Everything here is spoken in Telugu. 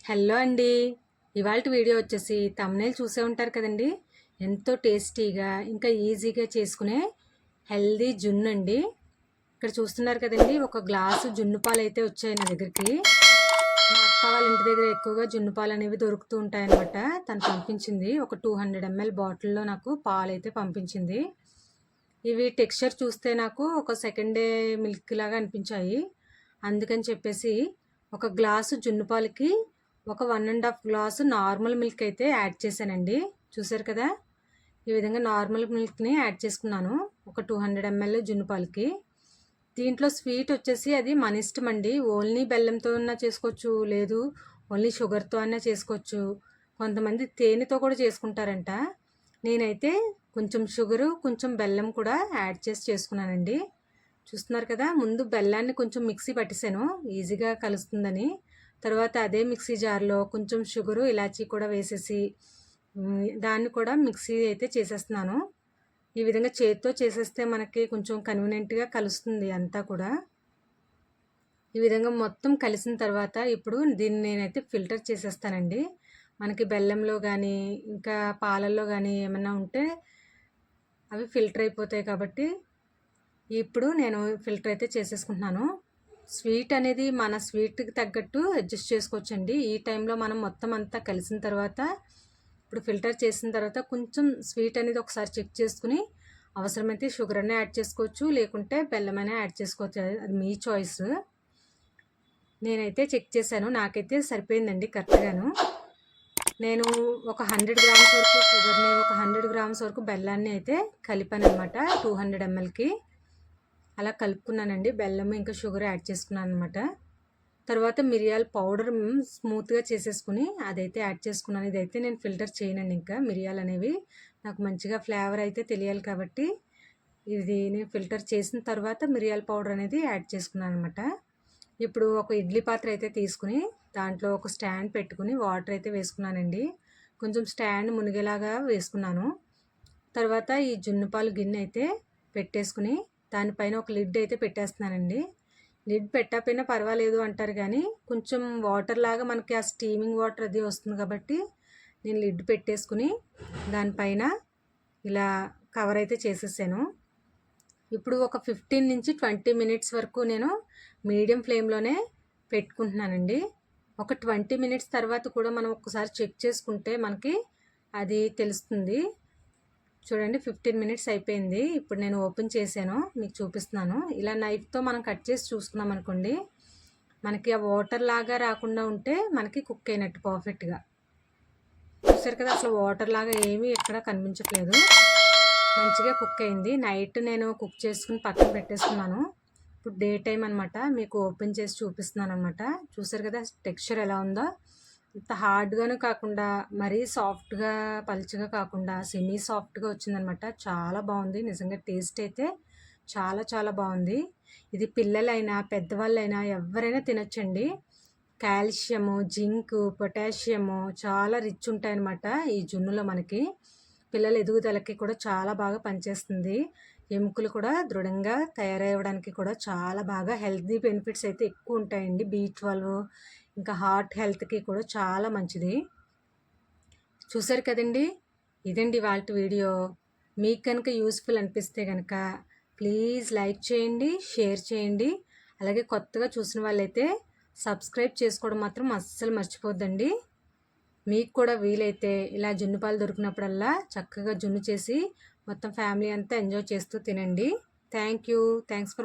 హలో అండి. ఇవాల్టి వీడియో వచ్చేసి థంబ్‌నెయిల్ చూసే ఉంటారు కదండి. ఎంతో టేస్టీగా ఇంకా ఈజీగా చేసుకునే హెల్దీ జున్ను అండి. ఇక్కడ చూస్తున్నారు కదండి, ఒక గ్లాసు జున్ను పాలు అయితే వచ్చాయి నా దగ్గరికి. మా అక్క వాళ్ళ ఇంటి దగ్గర ఎక్కువగా జున్ను పాలు అనేవి దొరుకుతూ ఉంటాయన్నమాట. తను పంపించింది ఒక 200 ml బాటిల్లో నాకు పాలు అయితే పంపించింది. ఇవి టెక్స్చర్ చూస్తే నాకు ఒక సెకండ్ డే మిల్క్ లాగా అనిపించాయి. అందుకని చెప్పేసి ఒక గ్లాసు జున్ను పాలకి ఒక 1.5 గ్లాసు నార్మల్ మిల్క్ అయితే యాడ్ చేశానండి. చూసారు కదా, ఈ విధంగా నార్మల్ మిల్క్ని యాడ్ చేసుకున్నాను ఒక 200 ml జున్ను పాలకి. దీంట్లో స్వీట్ వచ్చేసి అది మన ఇష్టం అండి. ఓన్లీ బెల్లంతో అన్నా చేసుకోవచ్చు, లేదు ఓన్లీ షుగర్తో అన్నా చేసుకోవచ్చు. కొంతమంది తేనెతో కూడా చేసుకుంటారంట. నేనైతే కొంచెం షుగరు కొంచెం బెల్లం కూడా యాడ్ చేసి చేసుకున్నానండి. చూస్తున్నారు కదా, ముందు బెల్లాన్ని కొంచెం మిక్సీ పట్టేసాను ఈజీగా కలుస్తుందని. తర్వాత అదే మిక్సీ జార్లో కొంచెం షుగరు ఇలాచీ కూడా వేసేసి దాన్ని కూడా మిక్సీ అయితే చేసేస్తున్నాను. ఈ విధంగా చేతితో చేసేస్తే మనకి కొంచెం కన్వీనియంట్గా కలుస్తుంది అంతా కూడా. ఈ విధంగా మొత్తం కలిసిన తర్వాత ఇప్పుడు దీన్ని నేనైతే ఫిల్టర్ చేసేస్తానండి. మనకి బెల్లంలో కానీ ఇంకా పాలల్లో కానీ ఏమన్నా ఉంటే అవి ఫిల్టర్ అయిపోతాయి కాబట్టి ఇప్పుడు నేను ఫిల్టర్ అయితే చేసేసుకుంటున్నాను. స్వీట్ అనేది మన స్వీట్కి తగ్గట్టు అడ్జస్ట్ చేసుకోవచ్చండి. ఈ టైంలో మనం మొత్తం అంతా కలిసిన తర్వాత ఇప్పుడు ఫిల్టర్ చేసిన తర్వాత కొంచెం స్వీట్ అనేది ఒకసారి చెక్ చేసుకుని అవసరమైతే షుగర్ అయినా యాడ్ చేసుకోవచ్చు, లేకుంటే బెల్లమైనా యాడ్ చేసుకోవచ్చు. అది మీ చాయిస్. నేనైతే చెక్ చేశాను, నాకైతే సరిపోయిందండి కరెక్ట్గాను. నేను ఒక 100 గ్రామ్స్ వరకు షుగర్ని, ఒక 100 గ్రామ్స్ వరకు బెల్లాన్ని అయితే కలిపాను అనమాట 200 mlకి. అలా కలుపుకున్నానండి. బెల్లం ఇంకా షుగర్ యాడ్ చేసుకున్నాను అనమాట. తర్వాత మిరియాల పౌడర్ స్మూత్గా చేసేసుకుని అదైతే యాడ్ చేసుకున్నాను. ఇదైతే నేను ఫిల్టర్ చేయనండి. ఇంకా మిరియాలు అనేవి నాకు మంచిగా ఫ్లేవర్ అయితే తెలియాలి కాబట్టి ఇది నేను ఫిల్టర్ చేసిన తర్వాత మిరియాల పౌడర్ అనేది యాడ్ చేసుకున్నాను అనమాట. ఇప్పుడు ఒక ఇడ్లీ పాత్ర అయితే తీసుకుని దాంట్లో ఒక స్టాండ్ పెట్టుకుని వాటర్ అయితే వేసుకున్నానండి. కొంచెం స్టాండ్ మునిగేలాగా వేసుకున్నాను. తర్వాత ఈ జున్ను పాలు గిన్నె అయితే పెట్టేసుకుని దానిపైన ఒక లిడ్ అయితే పెట్టేస్తున్నానండి. లిడ్ పెట్టకపోయినా పర్వాలేదు అంటారు, కానీ కొంచెం వాటర్ లాగా మనకి ఆ స్టీమింగ్ వాటర్ అది వస్తుంది కాబట్టి నేను లిడ్ పెట్టేసుకుని దానిపైన ఇలా కవర్ అయితే చేసేసాను. ఇప్పుడు ఒక 15 నుంచి 20 మినిట్స్ వరకు నేను మీడియం ఫ్లేమ్లోనే పెట్టుకుంటున్నానండి. ఒక 20 మినిట్స్ తర్వాత కూడా మనం ఒకసారి చెక్ చేసుకుంటే మనకి అది తెలుస్తుంది. చూడండి, 15 మినిట్స్ అయిపోయింది. ఇప్పుడు నేను ఓపెన్ చేశాను, మీకు చూపిస్తున్నాను. ఇలా నైఫ్తో మనం కట్ చేసి చూసుకున్నాం అనుకోండి, మనకి ఆ వాటర్ లాగా రాకుండా ఉంటే మనకి కుక్ అయినట్టు పర్ఫెక్ట్గా. చూసారు కదా, అసలు వాటర్ లాగా ఏమీ ఎక్కడ కనిపించట్లేదు. మంచిగా కుక్ అయింది. నైట్ నేను కుక్ చేసుకుని పక్కన పెట్టేసుకున్నాను. ఇప్పుడు డే టైం అనమాట, మీకు ఓపెన్ చేసి చూపిస్తున్నాను అనమాట. చూసారు కదా టెక్స్చర్ ఎలా ఉందో. ఇంత హార్డ్గాను కాకుండా మరీ సాఫ్ట్గా పలుచగా కాకుండా సెమీ సాఫ్ట్గా వచ్చిందనమాట. చాలా బాగుంది నిజంగా. టేస్ట్ అయితే చాలా చాలా బాగుంది. ఇది పిల్లలైనా పెద్దవాళ్ళైనా ఎవరైనా తినొచ్చండి. కాల్షియము, జింకు, పొటాషియము చాలా రిచ్ ఉంటాయన్నమాట ఈ జున్నులో. మనకి పిల్లల ఎదుగుదలకి కూడా చాలా బాగా పనిచేస్తుంది. ఎముకలు కూడా దృఢంగా తయారవ్వడానికి కూడా చాలా బాగా హెల్తీ బెనిఫిట్స్ అయితే ఎక్కువ ఉంటాయండి. B12 ఇంకా హార్ట్ హెల్త్కి కూడా చాలా మంచిది. చూసారు కదండి, ఇదండి వాళ్ళ వీడియో. మీకు కనుక యూస్ఫుల్ అనిపిస్తే కనుక ప్లీజ్ లైక్ చేయండి, షేర్ చేయండి. అలాగే కొత్తగా చూసిన వాళ్ళైతే సబ్స్క్రైబ్ చేసుకోవడం మాత్రం అస్సలు మర్చిపోద్దండి. మీకు కూడా వీలైతే ఇలా జున్ను పాలు దొరికినప్పుడల్లా చక్కగా జున్ను చేసి మొత్తం ఫ్యామిలీ అంతా ఎంజాయ్ చేస్తూ తినండి. Thanks for